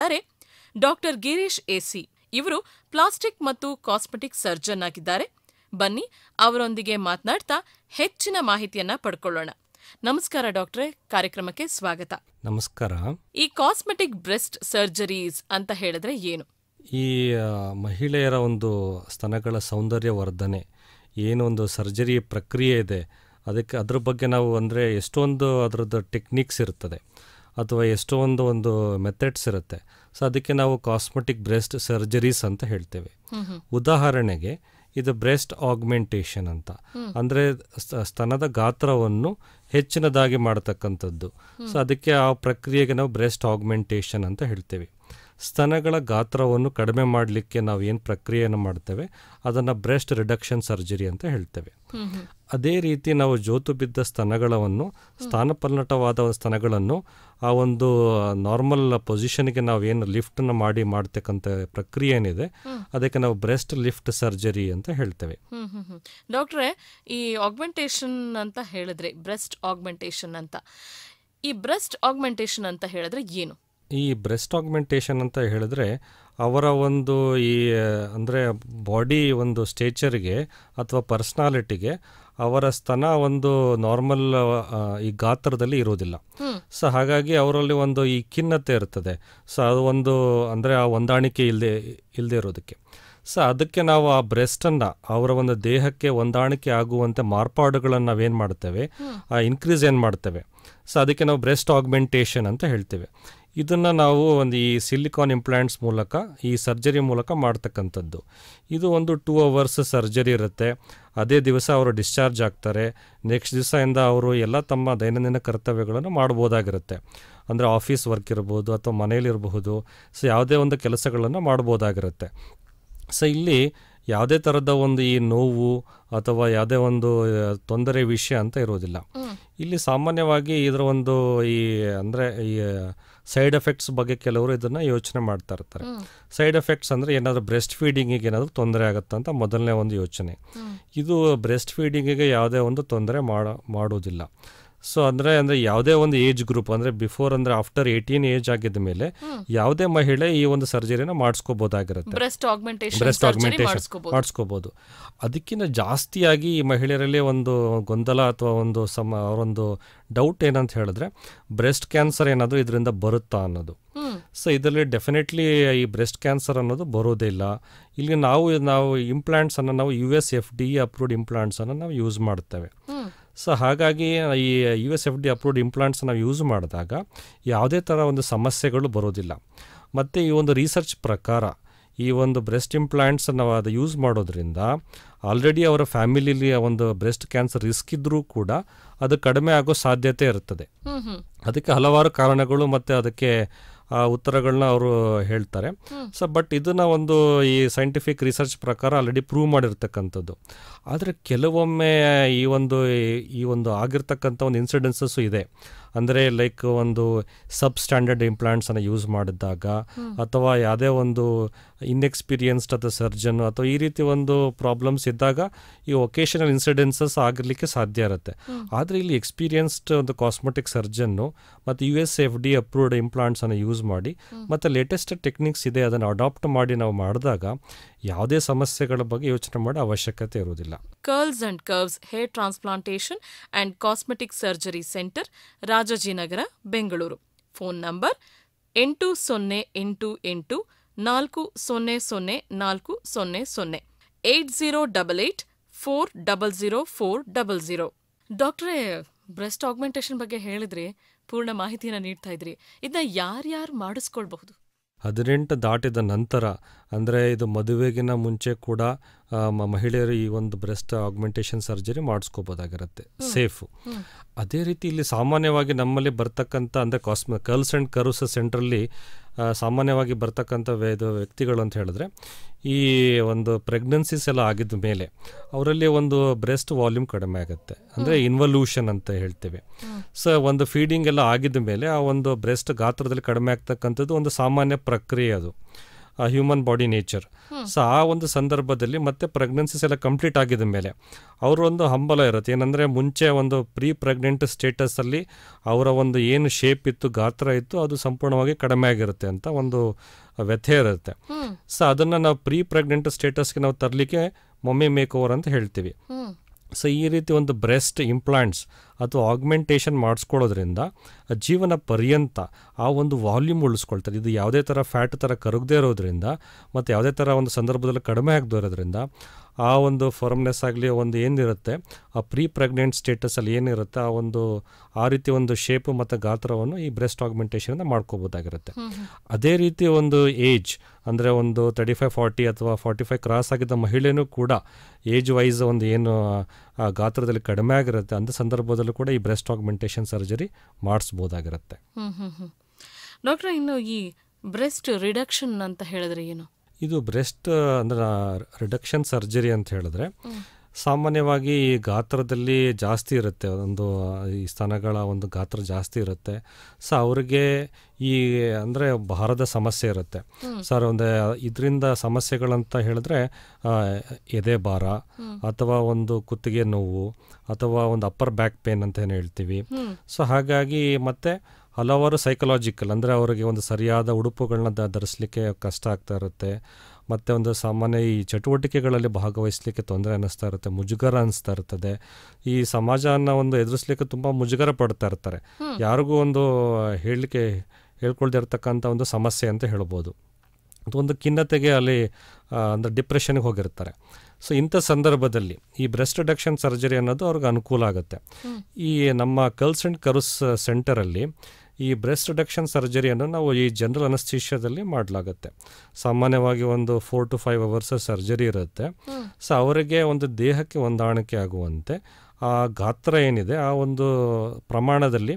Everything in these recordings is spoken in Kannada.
ಅರೆ ಡಾಕ್ಟರ್ ಗಿರೀಶ್ ಎಸಿ ಇವರು ಪ್ಲಾಸ್ಟಿಕ್ ಮತ್ತು ಕಾಸ್ಮೆಟಿಕ್ ಸರ್ಜನ್ ಆಗಿದ್ದಾರೆ. ಬನ್ನಿ ಅವರೊಂದಿಗೆ ಮಾತನಾಡ್ತಾ ಹೆಚ್ಚಿನ ಮಾಹಿತಿಯನ್ನ ಪಡ್ಕೊಳ್ಳೋಣ. ನಮಸ್ಕಾರ ಡಾಕ್ಟ್ರೇ, ಕಾರ್ಯಕ್ರಮಕ್ಕೆ ಸ್ವಾಗತ. ನಮಸ್ಕಾರ. ಈ ಕಾಸ್ಮೆಟಿಕ್ ಬ್ರೆಸ್ಟ್ ಸರ್ಜರೀಸ್ ಅಂತ ಹೇಳಿದ್ರೆ ಏನು? ಈ ಮಹಿಳೆಯರ ಒಂದು ಸ್ತನಗಳ ಸೌಂದರ್ಯ ವರ್ಧನೆ ಏನೊಂದು ಸರ್ಜರಿ ಪ್ರಕ್ರಿಯೆ ಇದೆ, ಅದ್ರ ಬಗ್ಗೆ ನಾವು ಅಂದರೆ ಎಷ್ಟೊಂದು ಅದರದ್ದು ಟೆಕ್ನಿಕ್ಸ್ ಇರ್ತದೆ ಅಥವಾ ಎಷ್ಟೊಂದು ಮೆಥಡ್ಸ್ ಇರುತ್ತೆ. ಸೊ ಅದಕ್ಕೆ ನಾವು ಕಾಸ್ಮೆಟಿಕ್ ಬ್ರೆಸ್ಟ್ ಸರ್ಜರೀಸ್ ಅಂತ ಹೇಳ್ತೇವೆ. ಉದಾಹರಣೆಗೆ ಇದು ಬ್ರೆಸ್ಟ್ ಆಗ್ಮೆಂಟೇಷನ್ ಅಂತ ಅಂದರೆ ಸ್ತನದ ಗಾತ್ರವನ್ನು ಹೆಚ್ಚಿನದಾಗಿ ಮಾಡತಕ್ಕಂಥದ್ದು. ಸೊ ಅದಕ್ಕೆ ಆ ಪ್ರಕ್ರಿಯೆಗೆ ನಾವು ಬ್ರೆಸ್ಟ್ ಆಗ್ಮೆಂಟೇಷನ್ ಅಂತ ಹೇಳ್ತೇವೆ. ಸ್ತನಗಳ ಗಾತ್ರವನ್ನು ಕಡಿಮೆ ಮಾಡಲಿಕ್ಕೆ ನಾವು ಏನು ಪ್ರಕ್ರಿಯೆಯನ್ನು ಮಾಡ್ತೇವೆ ಅದನ್ನು ಬ್ರೆಸ್ಟ್ ರಿಡಕ್ಷನ್ ಸರ್ಜರಿ ಅಂತ ಹೇಳ್ತೇವೆ. ಅದೇ ರೀತಿ ನಾವು ಜೋತು ಬಿದ್ದ ಸ್ತನಗಳನ್ನು, ಸ್ಥಾನಪಲ್ಲಟವಾದ ಸ್ತನಗಳನ್ನು ಆ ಒಂದು ನಾರ್ಮಲ್ ಪೊಸಿಷನ್ಗೆ ನಾವು ಏನು ಲಿಫ್ಟನ್ನು ಮಾಡ್ತಕ್ಕಂಥ ಪ್ರಕ್ರಿಯೆ ಏನಿದೆ ಅದಕ್ಕೆ ನಾವು ಬ್ರೆಸ್ಟ್ ಲಿಫ್ಟ್ ಸರ್ಜರಿ ಅಂತ ಹೇಳ್ತೇವೆ. ಡಾಕ್ಟ್ರೇ, ಈ ಆಗ್ಮೆಂಟೇಷನ್ ಅಂತ ಹೇಳಿದ್ರೆ ಬ್ರೆಸ್ಟ್ ಆಗ್ಮೆಂಟೇಷನ್ ಅಂತ, ಈ ಬ್ರೆಸ್ಟ್ ಆಗ್ಮೆಂಟೇಷನ್ ಅಂತ ಹೇಳಿದ್ರೆ ಏನು? ಈ ಬ್ರೆಸ್ಟ್ ಆಗ್ಮೆಂಟೇಷನ್ ಅಂತ ಹೇಳಿದ್ರೆ ಅವರ ಒಂದು ಈ ಅಂದರೆ ಬಾಡಿ ಒಂದು ಸ್ಟೇಚರ್ಗೆ ಅಥವಾ ಪರ್ಸ್ನಾಲಿಟಿಗೆ ಅವರ ಸ್ತನ ಒಂದು ನಾರ್ಮಲ್ ಈ ಗಾತ್ರದಲ್ಲಿ ಇರೋದಿಲ್ಲ. ಸೊ ಹಾಗಾಗಿ ಅವರಲ್ಲಿ ಒಂದು ಈ ಖಿನ್ನತೆ ಇರ್ತದೆ. ಸೊ ಅದು ಒಂದು ಅಂದರೆ ಆ ಹೊಂದಾಣಿಕೆ ಇಲ್ಲದೆ ಇರೋದಕ್ಕೆ. ಸೊ ಅದಕ್ಕೆ ನಾವು ಆ ಬ್ರೆಸ್ಟನ್ನು ಅವರ ಒಂದು ದೇಹಕ್ಕೆ ಹೊಂದಾಣಿಕೆ ಆಗುವಂತೆ ಮಾರ್ಪಾಡುಗಳನ್ನು ನಾವೇನು ಮಾಡ್ತೇವೆ, ಇನ್ಕ್ರೀಸ್ ಏನು ಮಾಡ್ತೇವೆ. ಸೊ ಅದಕ್ಕೆ ನಾವು ಬ್ರೆಸ್ಟ್ ಆಗ್ಮೆಂಟೇಷನ್ ಅಂತ ಹೇಳ್ತೇವೆ. ಇದನ್ನು ನಾವು ಒಂದು ಈ ಸಿಲಿಕಾನ್ ಇಂಪ್ಲಾಂಟ್ಸ್ ಮೂಲಕ, ಈ ಸರ್ಜರಿ ಮೂಲಕ ಮಾಡ್ತಕ್ಕಂಥದ್ದು. ಇದು ಒಂದು 2 hours ಸರ್ಜರಿ ಇರುತ್ತೆ. ಅದೇ ದಿವಸ ಅವರು ಡಿಸ್ಚಾರ್ಜ್ ಆಗ್ತಾರೆ. ನೆಕ್ಸ್ಟ್ ದಿವಸದಿಂದ ಅವರು ಎಲ್ಲ ತಮ್ಮ ದೈನಂದಿನ ಕರ್ತವ್ಯಗಳನ್ನು ಮಾಡ್ಬೋದಾಗಿರುತ್ತೆ. ಅಂದರೆ ಆಫೀಸ್ ವರ್ಕ್ ಇರ್ಬೋದು ಅಥವಾ ಮನೇಲಿರಬಹುದು. ಸೊ ಯಾವುದೇ ಒಂದು ಕೆಲಸಗಳನ್ನು ಮಾಡ್ಬೋದಾಗಿರುತ್ತೆ. ಸೊ ಇಲ್ಲಿ ಯಾವುದೇ ಥರದ ಒಂದು ಈ ನೋವು ಅಥವಾ ಯಾವುದೇ ಒಂದು ತೊಂದರೆ ವಿಷಯ ಅಂತ ಇರೋದಿಲ್ಲ. ಇಲ್ಲಿ ಸಾಮಾನ್ಯವಾಗಿ ಇದರ ಒಂದು ಈ ಅಂದರೆ ಈ ಸೈಡ್ ಎಫೆಕ್ಟ್ಸ್ ಬಗ್ಗೆ ಕೆಲವರು ಇದನ್ನು ಯೋಚನೆ ಮಾಡ್ತಾ ಇರ್ತಾರೆ. ಸೈಡ್ ಎಫೆಕ್ಟ್ಸ್ ಅಂದರೆ ಏನಾದರೂ ಬ್ರೆಸ್ಟ್ ಫೀಡಿಂಗಿಗೆ ಏನಾದರೂ ತೊಂದರೆ ಆಗುತ್ತಾ ಅಂತ ಮೊದಲನೇ ಒಂದು ಯೋಚನೆ. ಇದು ಬ್ರೆಸ್ಟ್ ಫೀಡಿಂಗಿಗೆ ಯಾವುದೇ ಒಂದು ತೊಂದರೆ ಮಾಡೋದಿಲ್ಲ. ಸೊ ಅಂದರೆ ಯಾವುದೇ ಒಂದು ಏಜ್ ಗ್ರೂಪ್ ಅಂದರೆ ಬಿಫೋರ್ ಅಂದರೆ ಆಫ್ಟರ್ 18 ಏಜ್ ಆಗಿದ್ದ ಮೇಲೆ ಯಾವುದೇ ಮಹಿಳೆ ಈ ಒಂದು ಸರ್ಜರಿನ ಮಾಡಿಸ್ಕೋಬೋದಾಗಿರುತ್ತೆ. Breast augmentation ಮಾಡಿಸ್ಕೋಬೋದು. ಅದಕ್ಕಿಂತ ಜಾಸ್ತಿಯಾಗಿ ಈ ಮಹಿಳೆಯರಲ್ಲಿ ಒಂದು ಗೊಂದಲ ಅಥವಾ ಅವರೊಂದು ಡೌಟ್ ಏನಂತ ಹೇಳಿದ್ರೆ ಬ್ರೆಸ್ಟ್ ಕ್ಯಾನ್ಸರ್ ಏನಾದರೂ ಇದರಿಂದ ಬರುತ್ತಾ ಅನ್ನೋದು. ಸೊ ಇದರಲ್ಲಿ ಡೆಫಿನೆಟ್ಲಿ ಈ ಬ್ರೆಸ್ಟ್ ಕ್ಯಾನ್ಸರ್ ಅನ್ನೋದು ಬರೋದಿಲ್ಲ. ಇಲ್ಲಿ ನಾವು ಇಂಪ್ಲಾಂಟ್ಸನ್ನು ನಾವು USFDA ಅಪ್ರೂವ್ಡ್ ಇಂಪ್ಲಾಂಟ್ಸನ್ನು ನಾವು ಯೂಸ್ ಮಾಡ್ತೇವೆ. ಸೊ ಹಾಗಾಗಿ ಈ USFDA ಅಪ್ರೂವ್ಡ್ ಇಂಪ್ಲಾಂಟ್ಸ್ ನಾವು ಯೂಸ್ ಮಾಡಿದಾಗ ಯಾವುದೇ ಥರ ಒಂದು ಸಮಸ್ಯೆಗಳು ಬರೋದಿಲ್ಲ. ಮತ್ತು ಈ ಒಂದು ರಿಸರ್ಚ್ ಪ್ರಕಾರ ಈ ಒಂದು ಬ್ರೆಸ್ಟ್ ಇಂಪ್ಲಾಂಟ್ಸ್ ನಾವು ಅದು ಯೂಸ್ ಮಾಡೋದ್ರಿಂದ ಆಲ್ರೆಡಿ ಅವರ ಫ್ಯಾಮಿಲಿಲಿ ಒಂದು ಬ್ರೆಸ್ಟ್ ಕ್ಯಾನ್ಸರ್ ರಿಸ್ಕ್ ಇದ್ದರೂ ಕೂಡ ಅದು ಕಡಿಮೆ ಆಗೋ ಸಾಧ್ಯತೆ ಇರ್ತದೆ. ಅದಕ್ಕೆ ಹಲವಾರು ಕಾರಣಗಳು ಮತ್ತು ಅದಕ್ಕೆ ಉತ್ತರಗಳನ್ನ ಅವರು ಹೇಳ್ತಾರೆ. ಸೊ ಬಟ್ ಇದನ್ನು ಒಂದು ಈ ಸೈಂಟಿಫಿಕ್ ರಿಸರ್ಚ್ ಪ್ರಕಾರ ಆಲ್ರೆಡಿ ಪ್ರೂವ್ ಮಾಡಿರ್ತಕ್ಕಂಥದ್ದು. ಆದರೆ ಕೆಲವೊಮ್ಮೆ ಈ ಒಂದು ಆಗಿರ್ತಕ್ಕಂಥ ಒಂದು ಇನ್ಸಿಡೆನ್ಸಸ್ಸು ಇದೆ. ಅಂದರೆ ಲೈಕ್ ಒಂದು ಸಬ್ ಸ್ಟ್ಯಾಂಡರ್ಡ್ ಇಂಪ್ಲಾಂಟ್ಸನ್ನು ಯೂಸ್ ಮಾಡಿದಾಗ ಅಥವಾ ಯಾವುದೇ ಒಂದು ಇನ್ಎಕ್ಸ್ಪೀರಿಯನ್ಸ್ಡ್ ಅಥವಾ ಸರ್ಜನ್ ಅಥವಾ ಈ ರೀತಿ ಒಂದು ಪ್ರಾಬ್ಲಮ್ಸ್ ಇದ್ದಾಗ ಈ ಒಕೇಶನಲ್ ಇನ್ಸಿಡೆನ್ಸಸ್ ಆಗಿರಲಿಕ್ಕೆ ಸಾಧ್ಯ ಇರುತ್ತೆ. ಆದರೆ ಇಲ್ಲಿ ಎಕ್ಸ್ಪೀರಿಯನ್ಸ್ಡ್ ಒಂದು ಕಾಸ್ಮೆಟಿಕ್ ಸರ್ಜನ್ನು ಮತ್ತು USFDA ಅಪ್ರೂವ್ಡ್ ಇಂಪ್ಲಾಂಟ್ಸನ್ನು ಯೂಸ್ ಮಾಡಿ ಮತ್ತು ಲೇಟೆಸ್ಟ್ ಟೆಕ್ನಿಕ್ಸ್ ಇದೆ ಅದನ್ನು ಅಡಾಪ್ಟ್ ಮಾಡಿ ನಾವು ಮಾಡಿದಾಗ ಯಾವುದೇ ಸಮಸ್ಯೆಗಳ ಬಗ್ಗೆ ಯೋಚನೆ ಮಾಡೋ ಅವಶ್ಯಕತೆ ಇರುವುದಿಲ್ಲ. Curls and curves hair transplantation and cosmetic surgery centre, Rajajinagar, Bengaluru. Phone number 8088 400 400 8088 400 ಡಾಕ್ಟ್ರೇ, ಬ್ರೆಸ್ಟ್ ಆಗ್ಮೆಂಟೇಷನ್ ಬಗ್ಗೆ ಹೇಳಿದ್ರಿ, ಪೂರ್ಣ ಮಾಹಿತಿಯನ್ನು ನೀಡ್ತಾ ಇದ್ರಿ. ಇದನ್ನ ಯಾರ್ಯಾರು ಮಾಡಿಸ್ಕೊಳ್ಬಹುದು? 18 ದಾಟಿದ ನಂತರ ಅಂದರೆ ಇದು ಮದುವೆಗಿನ ಮುಂಚೆ ಕೂಡ ಮಹಿಳೆಯರು ಈ ಒಂದು ಬ್ರೆಸ್ಟ್ ಆಗ್ಮೆಂಟೇಷನ್ ಸರ್ಜರಿ ಮಾಡಿಸ್ಕೋಬೋದಾಗಿರುತ್ತೆ, ಸೇಫು. ಅದೇ ರೀತಿ ಇಲ್ಲಿ ಸಾಮಾನ್ಯವಾಗಿ ನಮ್ಮಲ್ಲಿ ಬರ್ತಕ್ಕಂಥ ಅಂದರೆ ಕರ್ಲ್ಸ್ ಆ್ಯಂಡ್ ಕರ್ವ್ಸ್ ಸೆಂಟ್ರಲ್ಲಿ ಸಾಮಾನ್ಯವಾಗಿ ಬರ್ತಕ್ಕಂಥ ವ್ಯಕ್ತಿಗಳು ಅಂತ ಹೇಳಿದ್ರೆ ಈ ಒಂದು ಪ್ರೆಗ್ನೆನ್ಸೀಸ್ ಎಲ್ಲ ಆಗಿದ್ದ ಮೇಲೆ ಅವರಲ್ಲಿ ಒಂದು ಬ್ರೆಸ್ಟ್ ವಾಲ್ಯೂಮ್ ಕಡಿಮೆ ಆಗುತ್ತೆ, ಅಂದರೆ ಇನ್ವಲ್ಯೂಷನ್ ಅಂತ ಹೇಳ್ತೇವೆ. ಸೊ ಒಂದು ಫೀಡಿಂಗ್ ಎಲ್ಲ ಆಗಿದ್ದ ಮೇಲೆ ಆ ಒಂದು ಬ್ರೆಸ್ಟ್ ಗಾತ್ರದಲ್ಲಿ ಕಡಿಮೆ ಆಗ್ತಕ್ಕಂಥದ್ದು ಒಂದು ಸಾಮಾನ್ಯ ಪ್ರಕ್ರಿಯೆ ಅದು. Human body nature. ಸೊ ಆ ಒಂದು ಸಂದರ್ಭದಲ್ಲಿ ಮತ್ತೆ ಪ್ರೆಗ್ನೆನ್ಸಿಸ್ ಎಲ್ಲ ಕಂಪ್ಲೀಟ್ ಆಗಿದ ಮೇಲೆ ಅವರು ಒಂದು ಹಂಬಲ ಇರುತ್ತೆ. ಏನಂದರೆ ಮುಂಚೆ ಒಂದು ಪ್ರೀ ಪ್ರೆಗ್ನೆಂಟ್ ಸ್ಟೇಟಸಲ್ಲಿ ಅವರ ಒಂದು ಏನು ಶೇಪ್ ಇತ್ತು, ಗಾತ್ರ ಇತ್ತು, ಅದು ಸಂಪೂರ್ಣವಾಗಿ ಕಡಿಮೆ ಆಗಿರುತ್ತೆ ಅಂತ ಒಂದು ವ್ಯಥೆ ಇರುತ್ತೆ. ಸೊ ಅದನ್ನು ನಾವು ಪ್ರೀ ಪ್ರೆಗ್ನೆಂಟ್ ಸ್ಟೇಟಸ್ಗೆ ನಾವು ತರಲಿಕ್ಕೆ ಮಮ್ಮಿ ಮೇಕ್ ಓವರ್ ಅಂತ ಹೇಳ್ತೀವಿ. ಸೊ ಈ ರೀತಿ ಒಂದು ಬ್ರೆಸ್ಟ್ ಇಂಪ್ಲಾಂಟ್ಸ್ ಅಥವಾ ಆಗ್ಮೆಂಟೇಷನ್ ಮಾಡಿಸ್ಕೊಳ್ಳೋದ್ರಿಂದ ಜೀವನ ಪರ್ಯಂತ ಆ ಒಂದು ವಾಲ್ಯೂಮ್ ಉಳಿಸ್ಕೊಳ್ತಾರೆ. ಇದು ಯಾವುದೇ ಥರ ಫ್ಯಾಟ್ ಥರ ಕರಗದೇ ಇರೋದ್ರಿಂದ ಮತ್ತು ಯಾವುದೇ ಥರ ಒಂದು ಸಂದರ್ಭದಲ್ಲಿ ಕಡಿಮೆ ಆಗದೇ ಇರೋದ್ರಿಂದ ಆ ಒಂದು ಫರ್ಮ್ನೆಸ್ ಆಗಲಿ ಒಂದು ಏನಿರುತ್ತೆ ಆ ಪ್ರೀ ಪ್ರೆಗ್ನೆಂಟ್ ಸ್ಟೇಟಸಲ್ಲಿ ಏನಿರುತ್ತೆ ಆ ರೀತಿ ಒಂದು ಶೇಪು ಮತ್ತು ಗಾತ್ರವನ್ನು ಈ ಬ್ರೆಸ್ಟ್ ಆಗ್ಮೆಂಟೇಷನಿಂದ ಮಾಡ್ಕೋಬೋದಾಗಿರುತ್ತೆ. ಅದೇ ರೀತಿ ಒಂದು ಏಜ್ ಅಂದರೆ ಒಂದು 35-40 ಅಥವಾ 45 ಕ್ರಾಸ್ ಆಗಿದ್ದ ಮಹಿಳೆಯೂ ಕೂಡ ಏಜ್ ವೈಸ್ ಒಂದು ಏನು ಗಾತ್ರದಲ್ಲಿ ಕಡಿಮೆ ಆಗಿರುತ್ತೆ ಅಂಥ ಸಂದರ್ಭದಲ್ಲೂ ಕೂಡ ಈ ಬ್ರೆಸ್ಟ್ ಆಗ್ಮೆಂಟೇಷನ್ ಸರ್ಜರಿ ಮಾಡಿಸ್ಬೋದಾಗಿರುತ್ತೆ. ಡಾಕ್ಟರ್, ಇನ್ನು ಈ ಬ್ರೆಸ್ಟ್ ರಿಡಕ್ಷನ್ ಅಂತ ಹೇಳಿದ್ರೆ ಏನು? ಇದು ಬ್ರೆಸ್ಟ್ ಅಂದರೆ ರಿಡಕ್ಷನ್ ಸರ್ಜರಿ ಅಂತ ಹೇಳಿದ್ರೆ ಸಾಮಾನ್ಯವಾಗಿ ಈ ಗಾತ್ರದಲ್ಲಿ ಜಾಸ್ತಿ ಇರುತ್ತೆ, ಈ ಸ್ತನಗಳ ಒಂದು ಗಾತ್ರ ಜಾಸ್ತಿ ಇರುತ್ತೆ. ಸೊ ಅವ್ರಿಗೆ ಈ ಅಂದರೆ ಭಾರದ ಸಮಸ್ಯೆ ಇರುತ್ತೆ ಸರ್. ಇದರಿಂದ ಸಮಸ್ಯೆಗಳಂತ ಹೇಳಿದ್ರೆ ಎದೆ ಭಾರ ಅಥವಾ ಒಂದು ಕುತ್ತಿಗೆ ನೋವು ಅಥವಾ ಒಂದು ಅಪ್ಪರ್ ಬ್ಯಾಕ್ ಪೇನ್ ಅಂತ ಏನು ಹೇಳ್ತೀವಿ. ಸೊ ಹಾಗಾಗಿ ಮತ್ತೆ ಹಲವಾರು ಸೈಕಲಾಜಿಕಲ್ ಅಂದರೆ ಅವರಿಗೆ ಒಂದು ಸರಿಯಾದ ಉಡುಪುಗಳನ್ನ ಧರಿಸಲಿಕ್ಕೆ ಕಷ್ಟ ಆಗ್ತಾ ಇರುತ್ತೆ. ಮತ್ತು ಒಂದು ಸಾಮಾನ್ಯ ಈ ಚಟುವಟಿಕೆಗಳಲ್ಲಿ ಭಾಗವಹಿಸಲಿಕ್ಕೆ ತೊಂದರೆ ಅನ್ನಿಸ್ತಾ ಇರುತ್ತೆ, ಮುಜುಗರ ಅನ್ನಿಸ್ತಾ ಇರ್ತದೆ. ಈ ಸಮಾಜನ ಒಂದು ಎದುರಿಸಲಿಕ್ಕೆ ತುಂಬ ಮುಜುಗರ ಪಡ್ತಾ ಇರ್ತಾರೆ. ಯಾರಿಗೂ ಒಂದು ಹೇಳ್ಕೊಳ್ದೇ ಇರ್ತಕ್ಕಂಥ ಒಂದು ಸಮಸ್ಯೆ ಅಂತ ಹೇಳ್ಬೋದು. ಒಂದು ಖಿನ್ನತೆಗೆ ಅಲ್ಲಿ ಅಂದರೆ ಡಿಪ್ರೆಷನ್ಗೆ ಹೋಗಿರ್ತಾರೆ. ಸೊ ಇಂಥ ಸಂದರ್ಭದಲ್ಲಿ ಈ ಬ್ರೆಸ್ಟ್ ರಿಡಕ್ಷನ್ ಸರ್ಜರಿ ಅನ್ನೋದು ಅವ್ರಿಗೆ ಅನುಕೂಲ ಆಗುತ್ತೆ. ಈ ನಮ್ಮ ಕರ್ಲ್ಸ್ ಆ್ಯಂಡ್ ಕರ್ವ್ಸ್ ಸೆಂಟರಲ್ಲಿ ಈ ಬ್ರೆಸ್ಟ್ ರಿಡಕ್ಷನ್ ಸರ್ಜರಿಯನ್ನು ನಾವು ಈ ಜನರಲ್ ಅನಸ್ಥೀಷಿಯಾದಲ್ಲಿ ಮಾಡಲಾಗುತ್ತೆ. ಸಾಮಾನ್ಯವಾಗಿ ಒಂದು 4 to 5 hours ಸರ್ಜರಿ ಇರುತ್ತೆ. ಸೊ ಅವರಿಗೆ ಒಂದು ದೇಹಕ್ಕೆ ಹೊಂದಾಣಿಕೆ ಆಗುವಂತೆ ಆ ಗಾತ್ರ ಏನಿದೆ ಆ ಒಂದು ಪ್ರಮಾಣದಲ್ಲಿ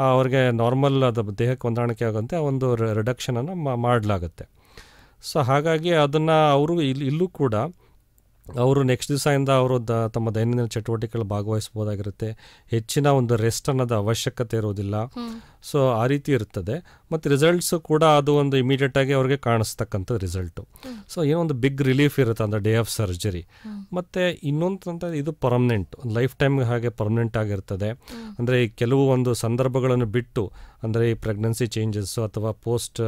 ಅವ್ರಿಗೆ ನಾರ್ಮಲ್ ಅದು ದೇಹಕ್ಕೆ ಹೊಂದಾಣಿಕೆ ಆಗುವಂತೆ ಆ ಒಂದು ರಿಡಕ್ಷನನ್ನು ಮಾಡಲಾಗುತ್ತೆ. ಸೊ ಹಾಗಾಗಿ ಅದನ್ನು ಅವರು ಇಲ್ಲೂ ಕೂಡ ಅವರು ನೆಕ್ಸ್ಟ್ ದಿವಸದಿಂದ ಅವರು ತಮ್ಮ ದೈನಂದಿನ ಚಟುವಟಿಕೆಗಳು ಭಾಗವಹಿಸ್ಬೋದಾಗಿರುತ್ತೆ. ಹೆಚ್ಚಿನ ಒಂದು ರೆಸ್ಟ್ ಅನ್ನೋದು ಅವಶ್ಯಕತೆ ಇರೋದಿಲ್ಲ. ಸೊ ಆ ರೀತಿ ಇರ್ತದೆ. ಮತ್ತು ರಿಸಲ್ಟ್ಸು ಕೂಡ ಅದು ಒಂದು ಇಮಿಡಿಯೇಟಾಗಿ ಅವ್ರಿಗೆ ಕಾಣಿಸ್ತಕ್ಕಂಥ ರಿಸಲ್ಟು. ಸೊ ಏನೋ ಒಂದು ಬಿಗ್ ರಿಲೀಫ್ ಇರುತ್ತೆ ಅಂದರೆ ಡೇ ಆಫ್ ಸರ್ಜರಿ. ಮತ್ತು ಇನ್ನೊಂದು ಇದು ಪರ್ಮನೆಂಟ್, ಲೈಫ್ ಟೈಮ್ಗೆ ಹಾಗೆ ಪರ್ಮನೆಂಟ್ ಆಗಿರ್ತದೆ. ಅಂದರೆ ಈ ಕೆಲವು ಒಂದು ಸಂದರ್ಭಗಳನ್ನು ಬಿಟ್ಟು ಅಂದರೆ ಈ ಪ್ರೆಗ್ನೆನ್ಸಿ ಚೇಂಜಸ್ಸು ಅಥವಾ ಪೋಸ್ಟ್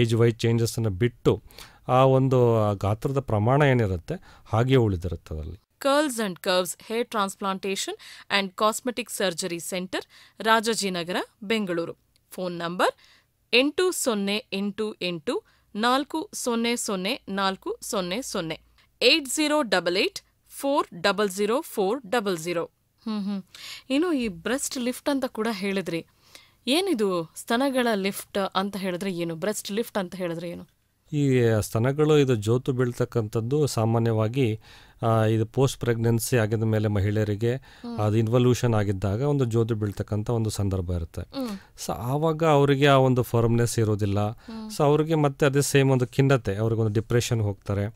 ಏಜ್ ವೈಸ್ ಚೇಂಜಸ್ಸನ್ನು ಬಿಟ್ಟು ಆ ಒಂದು ಗಾತ್ರದ ಪ್ರಮಾಣ ಏನಿರುತ್ತೆ ಹಾಗೆ ಉಳಿದಿರುತ್ತದಲ್ಲಿ. Curls and curves hair transplantation and cosmetic surgery centre, Rajajinagar, Bengaluru. Phone number 8088 400 8088 400 ಇನ್ನು ಈ ಬ್ರೆಸ್ಟ್ ಲಿಫ್ಟ್ ಅಂತ ಕೂಡ ಹೇಳಿದ್ರಿ. ಏನಿದು ಸ್ತನಗಳ ಲಿಫ್ಟ್ ಅಂತ ಹೇಳಿದ್ರೆ ಏನು? ಬ್ರೆಸ್ಟ್ ಲಿಫ್ಟ್ ಅಂತ ಹೇಳಿದ್ರೆ ಏನು? ಈ ಸ್ತನಗಳು ಇದು ಜೋತು ಬೀಳ್ತಕ್ಕಂಥದ್ದು ಸಾಮಾನ್ಯವಾಗಿ ಇದು ಪೋಸ್ಟ್ ಪ್ರೆಗ್ನೆನ್ಸಿ ಆಗಿದ ಮೇಲೆ ಮಹಿಳೆಯರಿಗೆ ಅದು ಇನ್ವಲ್ಯೂಷನ್ ಆಗಿದ್ದಾಗ ಒಂದು ಜೋತು ಬೀಳ್ತಕ್ಕಂಥ ಒಂದು ಸಂದರ್ಭ ಇರುತ್ತೆ. ಸೊ ಆವಾಗ ಅವರಿಗೆ ಆ ಒಂದು ಫರ್ಮ್ನೆಸ್ ಇರೋದಿಲ್ಲ. ಸೊ ಅವ್ರಿಗೆ ಮತ್ತೆ ಅದೇ ಸೇಮ್ ಒಂದು ಖಿನ್ನತೆ, ಅವ್ರಿಗೊಂದು ಡಿಪ್ರೆಷನ್ ಹೋಗ್ತಾರೆ.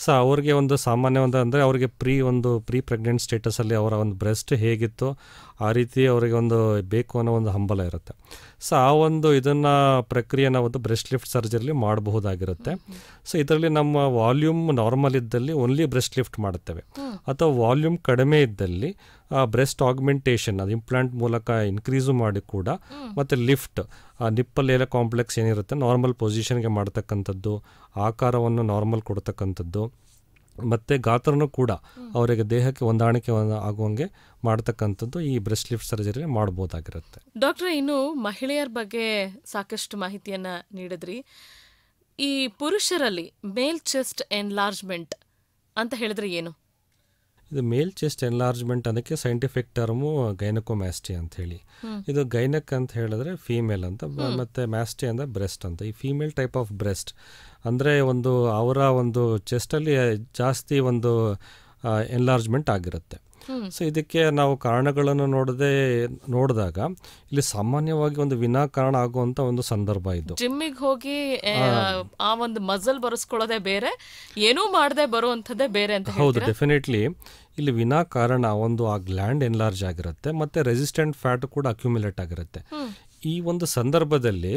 ಸೊ ಅವ್ರಿಗೆ ಒಂದು ಸಾಮಾನ್ಯ ಒಂದು ಅಂದರೆ ಅವ್ರಿಗೆ ಪ್ರೀ ಪ್ರೆಗ್ನೆಂಟ್ ಸ್ಟೇಟಸಲ್ಲಿ ಅವರ ಒಂದು ಬ್ರೆಸ್ಟ್ ಹೇಗಿತ್ತು ಆ ರೀತಿ ಅವರಿಗೆ ಒಂದು ಬೇಕು ಅನ್ನೋ ಒಂದು ಹಂಬಲ ಇರುತ್ತೆ. ಸೊ ಆ ಒಂದು ಇದನ್ನು ಪ್ರಕ್ರಿಯೆನ ಒಂದು ಬ್ರೆಸ್ಟ್ ಲಿಫ್ಟ್ ಸರ್ಜರಿಲಿ ಮಾಡಬಹುದಾಗಿರುತ್ತೆ. ಸೊ ಇದರಲ್ಲಿ ನಮ್ಮ ವಾಲ್ಯೂಮ್ ನಾರ್ಮಲ್ ಇದ್ದಲ್ಲಿ ಓನ್ಲಿ ಬ್ರೆಸ್ಟ್ ಲಿಫ್ಟ್ ಮಾಡುತ್ತೇವೆ, ಅಥವಾ ವಾಲ್ಯೂಮ್ ಕಡಿಮೆ ಇದ್ದಲ್ಲಿ ಬ್ರೆಸ್ಟ್ ಆಗ್ಮೆಂಟೇಷನ್ ಅದು ಇಂಪ್ಲಾಂಟ್ ಮೂಲಕ ಇನ್ಕ್ರೀಸು ಮಾಡಿ ಕೂಡ ಮತ್ತು ಲಿಫ್ಟ್ ನಿಪ್ಪಲ್ ಏಲ ಕಾಂಪ್ಲೆಕ್ಸ್ ಏನಿರುತ್ತೆ ನಾರ್ಮಲ್ ಪೊಸಿಷನ್ಗೆ ಮಾಡ್ತಕ್ಕಂಥದ್ದು, ಆಕಾರವನ್ನು ನಾರ್ಮಲ್ ಕೊಡ್ತಕ್ಕಂಥದ್ದು ಮತ್ತು ಗಾತ್ರನೂ ಕೂಡ ಅವರಿಗೆ ದೇಹಕ್ಕೆ ಹೊಂದಾಣಿಕೆ ಆಗುವಂಗೆ ಮಾಡ್ತಕ್ಕಂಥದ್ದು ಈ ಬ್ರೆಸ್ಟ್ ಲಿಫ್ಟ್ ಸರ್ಜರಿ ಮಾಡ್ಬೋದಾಗಿರುತ್ತೆ. ಡಾಕ್ಟ್ರೆ, ಇನ್ನು ಮಹಿಳೆಯರ ಬಗ್ಗೆ ಸಾಕಷ್ಟು ಮಾಹಿತಿಯನ್ನು ನೀಡಿದ್ರಿ. ಈ ಪುರುಷರಲ್ಲಿ ಮೇಲ್ ಚೆಸ್ಟ್ ಎನ್ಲಾರ್ಜ್ಮೆಂಟ್ ಅಂತ ಹೇಳಿದ್ರೆ ಏನು? ಇದು ಮೇಲ್ ಚೆಸ್ಟ್ ಎನ್ಲಾರ್ಜ್ಮೆಂಟ್ ಅದಕ್ಕೆ ಸೈಂಟಿಫಿಕ್ ಟರ್ಮು ಗೈನಕೋಮ್ಯಾಸ್ಟಿ ಅಂತ ಹೇಳಿ. ಇದು ಗೈನಕ್ ಅಂತ ಹೇಳಿದ್ರೆ ಫೀಮೇಲ್ ಅಂತ, ಮತ್ತು ಮ್ಯಾಸ್ಟಿ ಅಂದರೆ ಬ್ರೆಸ್ಟ್ ಅಂತ. ಈ ಫೀಮೇಲ್ ಟೈಪ್ ಆಫ್ ಬ್ರೆಸ್ಟ್ ಅಂದರೆ ಒಂದು ಅವರ ಒಂದು ಚೆಸ್ಟಲ್ಲಿ ಜಾಸ್ತಿ ಒಂದು ಎನ್ಲಾರ್ಜ್ಮೆಂಟ್ ಆಗಿರುತ್ತೆ. ಸೊ ಇದಕ್ಕೆ ನಾವು ಕಾರಣಗಳನ್ನು ನೋಡಿದಾಗ ಇಲ್ಲಿ ಸಾಮಾನ್ಯವಾಗಿ ಒಂದು ವಿನಾಕಾರಣ ಆಗುವಂತ ಒಂದು ಸಂದರ್ಭ ಇದು. ಜಿಮ್ಮಿಗೆ ಹೋಗಿ ಆ ಒಂದು ಮಸಲ್ ಬರೆಸ್ಕೊಳ್ಳೋದೇ ಬೇರೆ, ಏನೂ ಮಾಡದೆ ಬರುವಂಥದ್ದೇ ಬೇರೆ ಅಂತ. ಹೌದು, ಡೆಫಿನೆಟ್ಲಿ ಇಲ್ಲಿ ವಿನಾಕಾರಣ ಒಂದು ಆ ಗ್ಲ್ಯಾಂಡ್ ಎನ್ಲಾರ್ಜ್ ಆಗಿರುತ್ತೆ, ಮತ್ತೆ ರೆಸಿಸ್ಟೆಂಟ್ ಫ್ಯಾಟ್ ಕೂಡ ಅಕ್ಯುಮುಲೇಟ್ ಆಗಿರುತ್ತೆ. ಈ ಒಂದು ಸಂದರ್ಭದಲ್ಲಿ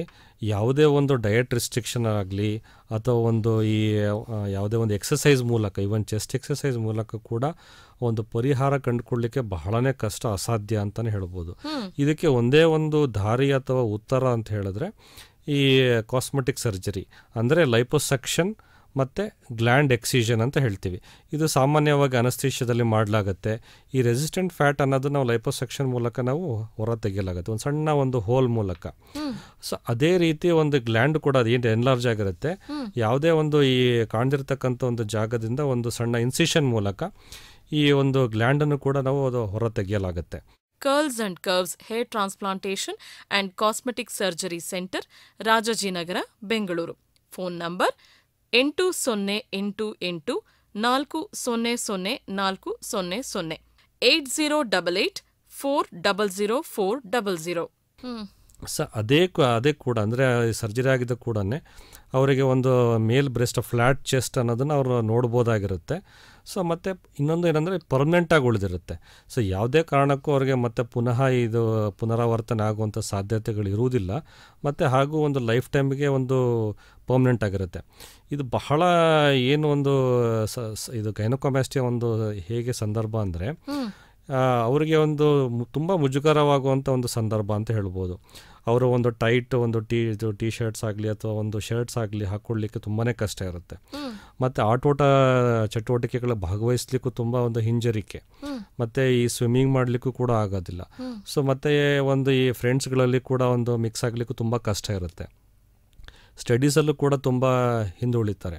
ಯಾವುದೇ ಒಂದು ಡಯಟ್ ರಿಸ್ಟ್ರಿಕ್ಷನ್ ಆಗಲಿ ಅಥವಾ ಒಂದು ಈ ಯಾವುದೇ ಒಂದು ಎಕ್ಸಸೈಸ್ ಮೂಲಕ, ಈವನ್ ಚೆಸ್ಟ್ ಎಕ್ಸಸೈಸ್ ಮೂಲಕ ಕೂಡ ಒಂದು ಪರಿಹಾರ ಕಂಡುಕೊಳ್ಳಲಿಕ್ಕೆ ಬಹಳನೇ ಕಷ್ಟ, ಅಸಾಧ್ಯ ಅಂತಲೇ ಹೇಳ್ಬೋದು. ಇದಕ್ಕೆ ಒಂದೇ ಒಂದು ದಾರಿ ಅಥವಾ ಉತ್ತರ ಅಂತ ಹೇಳಿದ್ರೆ ಈ ಕಾಸ್ಮೆಟಿಕ್ ಸರ್ಜರಿ, ಅಂದರೆ ಲೈಪೋಸಕ್ಷನ್ ಮತ್ತು ಗ್ಲ್ಯಾಂಡ್ ಎಕ್ಸಿಷನ್ ಅಂತ ಹೇಳ್ತೀವಿ. ಇದು ಸಾಮಾನ್ಯವಾಗಿ ಅನಸ್ತೇಷಿಯಾದಲ್ಲಿ ಮಾಡಲಾಗುತ್ತೆ. ಈ ರೆಸಿಸ್ಟೆಂಟ್ ಫ್ಯಾಟ್ ಅನ್ನೋದು ನಾವು ಲೈಪೋಸಕ್ಷನ್ ಮೂಲಕ ನಾವು ಹೊರ ತೆಗೆಯಲಾಗುತ್ತೆ, ಒಂದು ಸಣ್ಣ ಒಂದು ಹೋಲ್ ಮೂಲಕ. ಸೊ ಅದೇ ರೀತಿ ಒಂದು ಗ್ಲ್ಯಾಂಡ್ ಕೂಡ ಅದೇನು ಎನ್ಲಾರ್ಜ್ ಆಗಿರುತ್ತೆ, ಯಾವುದೇ ಒಂದು ಈ ಕಾಣ್ದಿರ್ತಕ್ಕಂಥ ಒಂದು ಜಾಗದಿಂದ ಒಂದು ಸಣ್ಣ ಇನ್ಸಿಷನ್ ಮೂಲಕ ಈ ಒಂದು ಗ್ಲ್ಯಾಂಡನ್ನು ಕೂಡ ನಾವು ಅದು ಹೊರ ತೆಗೆಯಲಾಗುತ್ತೆ. Curls and curves hair transplantation and cosmetic surgery centre, Rajajinagar, Bengaluru. Phone number 8088400400 8088400400. ಅದೇ ಕೂಡ ಅಂದರೆ ಸರ್ಜರಿ ಆಗಿದ್ದ ಕೂಡ ಅವರಿಗೆ ಒಂದು ಮೇಲ್ ಬ್ರೆಸ್ಟ್ ಫ್ಲ್ಯಾಟ್ ಚೆಸ್ಟ್ ಅನ್ನೋದನ್ನು ಅವರು ನೋಡ್ಬೋದಾಗಿರುತ್ತೆ. ಸೊ ಮತ್ತು ಇನ್ನೊಂದು ಏನಂದರೆ ಪರ್ಮನೆಂಟಾಗಿ ಉಳಿದಿರುತ್ತೆ. ಸೊ ಯಾವುದೇ ಕಾರಣಕ್ಕೂ ಅವರಿಗೆ ಮತ್ತೆ ಪುನಃ ಇದು ಪುನರಾವರ್ತನೆ ಆಗುವಂಥ ಸಾಧ್ಯತೆಗಳು ಇರುವುದಿಲ್ಲ. ಮತ್ತು ಹಾಗೂ ಒಂದು ಲೈಫ್ ಟೈಮ್ಗೆ ಒಂದು ಪರ್ಮನೆಂಟ್ ಆಗಿರುತ್ತೆ. ಇದು ಬಹಳ ಏನು ಒಂದು ಇದು ಗೈನಕೋಮ್ಯಾಸ್ಟಿಯ ಒಂದು ಹೇಗೆ ಸಂದರ್ಭ ಅಂದರೆ ಅವರಿಗೆ ಒಂದು ತುಂಬ ಮುಜುಗರವಾಗುವಂಥ ಒಂದು ಸಂದರ್ಭ ಅಂತ ಹೇಳ್ಬೋದು. ಅವರು ಒಂದು ಟೈಟ್ ಒಂದು ಟೀ ಶರ್ಟ್ಸ್ ಆಗಲಿ ಅಥವಾ ಒಂದು ಶರ್ಟ್ಸ್ ಆಗಲಿ ಹಾಕ್ಕೊಳ್ಳಿಕ್ಕೆ ತುಂಬಾ ಕಷ್ಟ ಇರುತ್ತೆ. ಮತ್ತು ಆಟೋಟ ಚಟುವಟಿಕೆಗಳ ಭಾಗವಹಿಸ್ಲಿಕ್ಕೂ ತುಂಬ ಒಂದು ಹಿಂಜರಿಕೆ, ಮತ್ತು ಈ ಸ್ವಿಮ್ಮಿಂಗ್ ಮಾಡಲಿಕ್ಕೂ ಕೂಡ ಆಗೋದಿಲ್ಲ. ಸೊ ಮತ್ತು ಒಂದು ಈ ಫ್ರೆಂಡ್ಸ್ಗಳಲ್ಲಿ ಕೂಡ ಒಂದು ಮಿಕ್ಸ್ ಆಗಲಿಕ್ಕೂ ತುಂಬ ಕಷ್ಟ ಇರುತ್ತೆ. ಸ್ಟಡೀಸಲ್ಲೂ ಕೂಡ ತುಂಬ ಹಿಂದುಳಿತಾರೆ.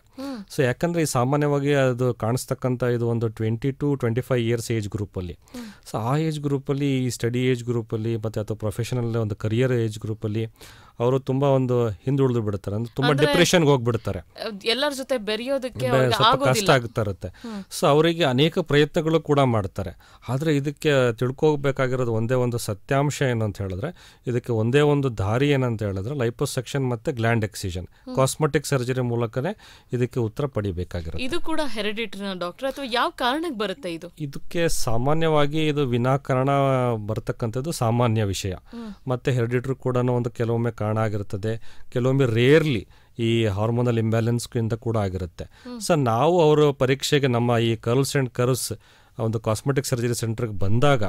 ಸೊ ಯಾಕಂದರೆ ಈ ಸಾಮಾನ್ಯವಾಗಿ ಅದು ಕಾಣಿಸ್ತಕ್ಕಂಥ ಇದು ಒಂದು 20 to 25 ಇಯರ್ಸ್ ಏಜ್ ಗ್ರೂಪಲ್ಲಿ. ಸೊ ಆ ಏಜ್ ಗ್ರೂಪಲ್ಲಿ, ಈ ಸ್ಟಡಿ ಏಜ್ ಗ್ರೂಪಲ್ಲಿ ಮತ್ತು ಅಥವಾ ಪ್ರೊಫೆಷನಲ್ ಒಂದು ಕರಿಯರ್ ಏಜ್ ಗ್ರೂಪಲ್ಲಿ ಅವರು ತುಂಬ ಒಂದು ಹಿಂದುಳಿದು ಬಿಡ್ತಾರೆ, ಅಂದರೆ ತುಂಬ ಡಿಪ್ರೆಷನ್ಗೆ ಹೋಗ್ಬಿಡ್ತಾರೆ, ಎಲ್ಲರ ಜೊತೆ ಬೆರೆಯೋದಕ್ಕೆ ಸ್ವಲ್ಪ ಕಷ್ಟ ಆಗ್ತಾ ಇರುತ್ತೆ. ಸೊ ಅವರಿಗೆ ಅನೇಕ ಪ್ರಯತ್ನಗಳು ಕೂಡ ಮಾಡ್ತಾರೆ. ಆದರೆ ಇದಕ್ಕೆ ತಿಳ್ಕೋಬೇಕಾಗಿರೋದು ಒಂದೇ ಒಂದು ಸತ್ಯಾಂಶ ಏನು ಅಂತ ಹೇಳಿದ್ರೆ, ಇದಕ್ಕೆ ಒಂದೇ ಒಂದು ದಾರಿ ಏನಂತ ಹೇಳಿದ್ರೆ ಲೈಪೋಸೆಕ್ಷನ್ ಮತ್ತು ಗ್ಲ್ಯಾಂಡ್ ಎಕ್ಸಿಷನ್, ಕಾಸ್ಮೆಟಿಕ್ ಸರ್ಜರಿ ಮೂಲಕನೇ ಇದಕ್ಕೆ ಉತ್ತರ ಪಡಿಬೇಕಾಗಿರುತ್ತೆ. ಇದು ಕೂಡ ಹೆರಿಡಿಟರಿನ ಡಾಕ್ಟರ್ ಅಥವಾ ಯಾವ ಕಾರಣಕ್ಕೆ ಬರುತ್ತೆ? ಇದಕ್ಕೆ ಸಾಮಾನ್ಯವಾಗಿ ಇದು ವಿನಾಕಾರಣ ಬರ್ತಕ್ಕಂಥದ್ದು ಸಾಮಾನ್ಯ ವಿಷಯ. ಮತ್ತು ಹೆರಿಡಿಟರಿ ಕೂಡ ಒಂದು ಕೆಲವೊಮ್ಮೆ ಕಾರಣ ಆಗಿರುತ್ತದೆ, ಕೆಲವೊಮ್ಮೆ ರೇರ್ಲಿ ಈ ಹಾರ್ಮೋನಲ್ ಇಂಬ್ಯಾಲೆನ್ಸ್ಗಿಂತ ಕೂಡ ಆಗಿರುತ್ತೆ. ಸೊ ನಾವು ಅವರು ಪರೀಕ್ಷೆಗೆ ನಮ್ಮ ಈ ಕರ್ಲ್ಸ್ ಆ್ಯಂಡ್ ಕರ್ವ್ಸ್ ಒಂದು ಕಾಸ್ಮೆಟಿಕ್ ಸರ್ಜರಿ ಸೆಂಟರ್ಗೆ ಬಂದಾಗ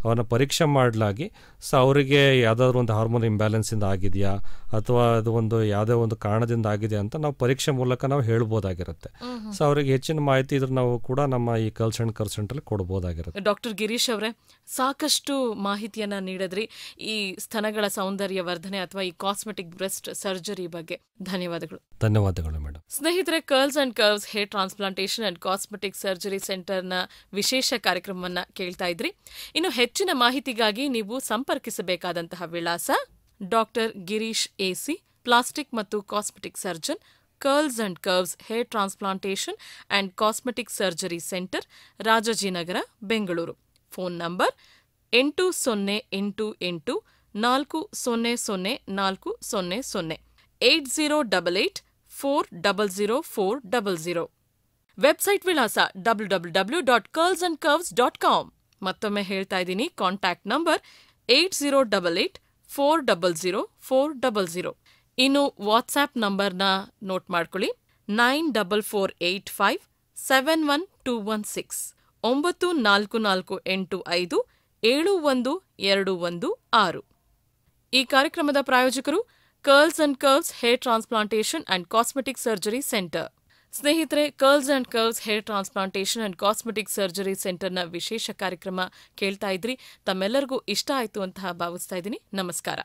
ಅವನ್ನ ಪರೀಕ್ಷೆ ಮಾಡಲಾಗಿ, ಸೊ ಅವರಿಗೆ ಯಾವುದಾದ್ರೂ ಒಂದು ಹಾರ್ಮೋನ್ ಇಂಬ್ಯಾಲೆನ್ಸಿಂದ ಆಗಿದೆಯಾ ಅಥವಾ ಅದು ಒಂದು ಯಾವುದೇ ಒಂದು ಕಾರಣದಿಂದ ಆಗಿದೆ ಅಂತ ನಾವು ಪರೀಕ್ಷೆ ಮೂಲಕ ನಾವು ಹೇಳ್ಬೋದಾಗಿರುತ್ತೆ. ಸೊ ಅವರಿಗೆ ಹೆಚ್ಚಿನ ಮಾಹಿತಿ ಇದ್ರೆ ನಾವು ಕೂಡ ನಮ್ಮ ಈ ಕರ್ಲ್ಸ್ ಆ್ಯಂಡ್ ಕರ್ವ್ಸ್ ಸೆಂಟರ್ಲಿ ಕೊಡ್ಬೋದಾಗಿರುತ್ತೆ. ಡಾಕ್ಟರ್ ಗಿರೀಶ್ ಅವರೇ, ಸಾಕಷ್ಟು ಮಾಹಿತಿಯನ್ನ ನೀಡಿದ್ರಿ ಈ ಸ್ತನಗಳ ಸೌಂದರ್ಯ ವರ್ಧನೆ ಅಥವಾ ಈ ಕಾಸ್ಮೆಟಿಕ್ ಬ್ರೆಸ್ಟ್ ಸರ್ಜರಿ ಬಗ್ಗೆ. ಧನ್ಯವಾದಗಳು. ಧನ್ಯವಾದಗಳು ಮೇಡಮ್. ಸ್ನೇಹಿತರೆ, curls and curves hair transplantation and cosmetic surgery ಸೆಂಟರ್ನ ವಿಶೇಷ ಕಾರ್ಯಕ್ರಮವನ್ನ ಕೇಳ್ತಾ ಇದ್ರಿ. ಇನ್ನು ಹೆಚ್ಚಿನ ಮಾಹಿತಿಗಾಗಿ ನೀವು ಸಂಪರ್ಕಿಸಬೇಕಾದಂತಹ ವಿಳಾಸ: ಡಾಕ್ಟರ್ ಗಿರೀಶ್ ಎಸಿ, ಪ್ಲಾಸ್ಟಿಕ್ ಮತ್ತು cosmetic surgeon, curls and curves hair transplantation and cosmetic surgery centre, Rajajinagar, Bengaluru. Phone number 8088400400 8088400400. Website ವಿಳಾಸ www.curlsandcurves.com. ಮತ್ತೊಮ್ಮೆ ಹೇಳ್ತಾ ಇದ್ದೀನಿ, ಕಾಂಟ್ಯಾಕ್ಟ್ ನಂಬರ್ 8088400400. ಇನ್ನು ವಾಟ್ಸ್ಆಪ್ ನಂಬರ್ನ ನೋಟ್ ಮಾಡ್ಕೊಳ್ಳಿ, 9448571216 9448571216. ಈ ಕಾರ್ಯಕ್ರಮದ ಪ್ರಾಯೋಜಕರು curls and curves hair transplantation and cosmetic surgery centre. ಸ್ನೇಹಿತರೆ, curls and curves hair transplantation and cosmetic surgery ಸೆಂಟರ್ನ ವಿಶೇಷ ಕಾರ್ಯಕ್ರಮ ಕೇಳ್ತಾ ಇದ್ರಿ. ತಮ್ಮೆಲ್ಲರಿಗೂ ಇಷ್ಟ ಆಯಿತು ಅಂತ ಭಾವಿಸ್ತಾ ಇದ್ದೀನಿ. ನಮಸ್ಕಾರ.